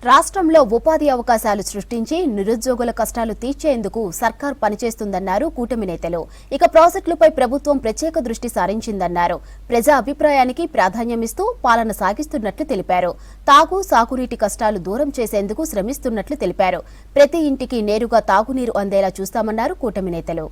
రాష్ట్రంలో ఉపాధి అవకాశాలు సృష్టించి నిరుద్యోగుల కష్టాలు తీర్చేందుకు సర్కార్ పనిచేస్తుందన్నారు కూటమి నేతలు. ఇక ప్రాజెక్టులపై ప్రభుత్వం ప్రత్యేక దృష్టి సారించిందన్నారు. ప్రజా అభిప్రాయానికి ప్రాధాన్యమిస్తూ పాలన సాగిస్తున్నట్లు తెలిపారు. తాగు, సాగునీటి కష్టాలు దూరం చేసేందుకు శ్రమిస్తున్నట్లు తెలిపారు. ప్రతి ఇంటికి నేరుగా తాగునీరు అందేలా చూస్తామన్నారు కూటమి నేతలు.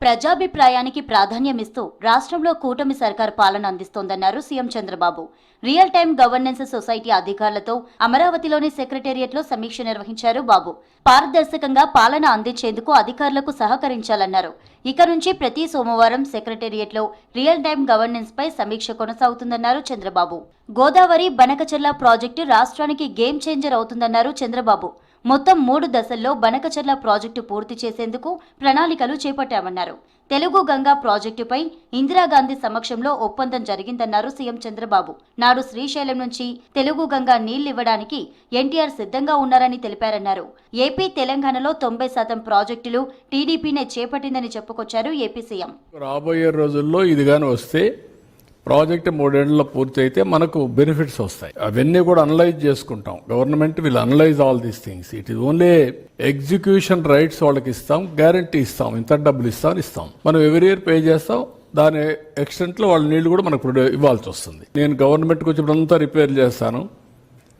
ప్రజాభిప్రాయానికి ప్రాధాన్యమిస్తూ రాష్ట్రంలో కూటమి సర్కార్ పాలన అందిస్తోందన్నారు CM Chandrababu. Real time governance society అధికారులతో అమరావతిలోని సెక్రటేరియట్లో సమీక్ష నిర్వహించారు బాబు. పారదర్శకంగా పాలన అందించేందుకు అధికారులకు సహకరించాలన్నారు. ఇక నుంచి ప్రతి సోమవారం సెక్రటేరియట్లో రియల్ టైం గవర్నెన్స్ పై సమీక్ష కొనసాగుతుందన్నారు చంద్రబాబు. గోదావరి బనకచెర్ల ప్రాజెక్టు రాష్ట్రానికి గేమ్ చేంజర్ అవుతుందన్నారు చంద్రబాబు. మొత్తం 3 దశల్లో బనకచెర్ల ప్రాజెక్టు పూర్తి చేసేందుకు ప్రణాళికలు చేపట్టామన్నారు. తెలుగు గంగా ప్రాజెక్టుపై ఇందిరాగాంధీ సమక్షంలో ఒప్పందం జరిగిందన్నారు సీఎం చంద్రబాబు. నాడు శ్రీశైలం నుంచి తెలుగు గంగా నీళ్లివ్వడానికి ఎన్టీఆర్ సిద్ధంగా ఉన్నారని తెలిపారన్నారు. ఏపీ, తెలంగాణలో 90% ప్రాజెక్టులు టీడీపీనే చేపట్టిందని చెప్పుకొచ్చారు ఏపీ సీఎం. రాబోయే రోజుల్లో ఇదిగాని వస్తే ప్రాజెక్ట్ 3 ఏళ్లలో పూర్తి అయితే మనకు బెనిఫిట్స్ వస్తాయి. అవన్నీ కూడా అనలైజ్ చేసుకుంటాం. Government will analyse all these things. It is only execution rights వాళ్ళకి ఇస్తాం, గ్యారంటీ ఇస్తాం, ఇంత డబ్బులు ఇస్తాం. మనం ఎవ్రీ ఇయర్ పే చేస్తాం. దాని ఎక్స్టెంట్లో వాళ్ళ నీళ్లు కూడా మనకు ఇవ్వాల్సి వస్తుంది. నేను గవర్నమెంట్కి వచ్చినప్పుడంతా రిపేర్ చేస్తాను.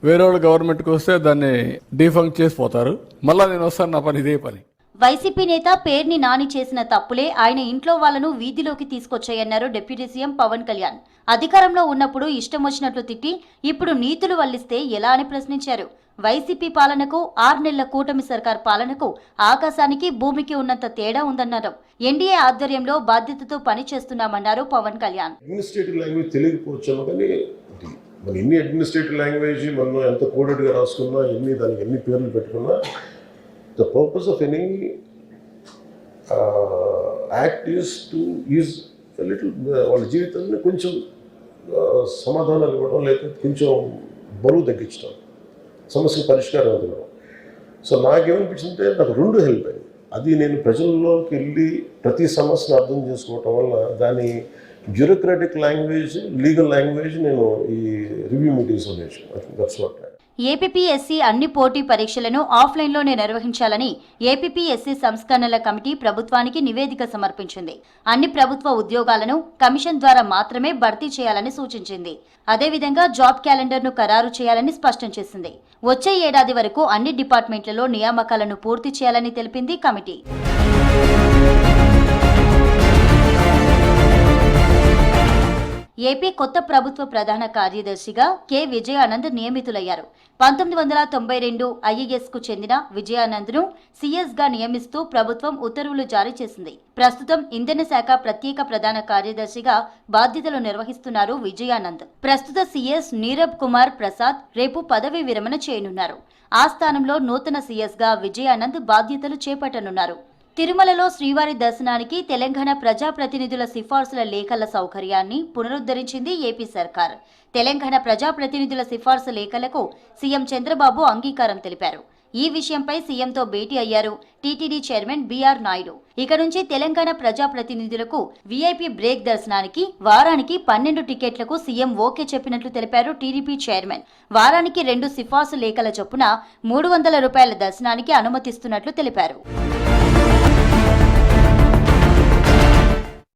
వేరే వాళ్ళు గవర్నమెంట్కి వస్తే దాన్ని డీఫంక్ట్ చేసిపోతారు. మళ్ళీ నేను వస్తాను, నా పని ఇదే పని. వైసీపీ నేత పేర్ని నాని చేసిన తప్పులే ఆయన ఇంట్లో వాళ్లను వీధిలోకి తీసుకొచ్చాయన్నారు డిప్యూటీ సీఎం పవన్ కళ్యాణ్. అధికారంలో ఉన్నప్పుడు ఇష్టం వచ్చినట్లు తిట్టి ఇప్పుడు నీతులు వల్లిస్తే ఎలా అని ప్రశ్నించారు. వైసీపీ పాలనకు 6 నెలల కూటమి సర్కార్ పాలనకు ఆకాశానికి భూమికి ఉన్నంత తేడా ఉందన్నారు. ఎన్డీఏ ఆధ్వర్యంలో బాధ్యతతో పని చేస్తున్నామన్నారు పవన్ కళ్యాణ్. ఎన్ని అడ్మినిస్ట్రేటివ్ లాంగ్వేజ్ మనం ఎంత కోడెడ్గా రాసుకున్నా, దానికి ఎన్ని పేర్లు పెట్టుకున్నా, the purpose of any act is a little వాళ్ళ జీవితాన్ని కొంచెం సమాధానాలు ఇవ్వడం, లేకపోతే కొంచెం బరువు తగ్గించడం, సమస్య పరిష్కారం ఇవ్వడం. సో నాకేమనిపించిందంటే నాకు 2 హెల్ప్ అయ్యింది. అది నేను ప్రజల్లోకి వెళ్ళి ప్రతి సమస్యను అర్థం చేసుకోవటం వల్ల దాని బ్యూరోక్రాటిక్ లాంగ్వేజ్, లీగల్ లాంగ్వేజ్ నేను ఈ రివ్యూ మీటింగ్స్లో నేర్చుకున్నాను. That's what. ఏపీఎస్సీ అన్ని పోటీ పరీక్షలను ఆఫ్లైన్లోనే నిర్వహించాలని ఏపీఎస్సీ సంస్కరణల కమిటీ ప్రభుత్వానికి నివేదిక సమర్పించింది. అన్ని ప్రభుత్వ ఉద్యోగాలను కమిషన్ ద్వారా మాత్రమే భర్తీ చేయాలని సూచించింది. అదేవిధంగా జాబ్ క్యాలెండర్ను ఖరారు చేయాలని స్పష్టం చేసింది. వచ్చే ఏడాది వరకు అన్ని డిపార్ట్మెంట్లలో నియామకాలను పూర్తి చేయాలని తెలిపింది కమిటీ. ఏపీ కొత్త ప్రభుత్వ ప్రధాన కార్యదర్శిగా కె విజయానంద్ నియమితులయ్యారు. 1992 ఐఏఎస్ కు చెందిన విజయానంద్ను సీఎస్ గా నియమిస్తూ ప్రభుత్వం ఉత్తర్వులు జారీ చేసింది. ప్రస్తుతం ఇంధన శాఖ ప్రత్యేక ప్రధాన కార్యదర్శిగా బాధ్యతలు నిర్వహిస్తున్నారు విజయానంద్. ప్రస్తుత సీఎస్ నీరబ్ కుమార్ ప్రసాద్ రేపు పదవీ విరమణ చేయనున్నారు. ఆ స్థానంలో నూతన సీఎస్ గా విజయానంద్ బాధ్యతలు చేపట్టనున్నారు. తిరుమలలో శ్రీవారి దర్శనానికి తెలంగాణ ప్రజాప్రతినిధుల సిఫార్సుల లేఖల సౌకర్యాన్ని పునరుద్ధరించింది ఏపీ సర్కార్. తెలంగాణ ప్రజాప్రతినిధుల సిఫార్సు లేఖలకు సీఎం చంద్రబాబు అంగీకారం తెలిపారు. ఈ విషయంపై సీఎంతో భేటీ అయ్యారు టీటీడీ చైర్మన్ బీఆర్ నాయుడు. ఇక నుంచి తెలంగాణ ప్రజాప్రతినిధులకు వీఐపీ బ్రేక్ దర్శనానికి వారానికి 12 టికెట్లకు సీఎం ఓకే చెప్పినట్లు తెలిపారు టీడీపీ చైర్మన్. వారానికి 2 సిఫార్సు లేఖల చొప్పున 300 రూపాయల దర్శనానికి అనుమతిస్తున్నట్లు తెలిపారు.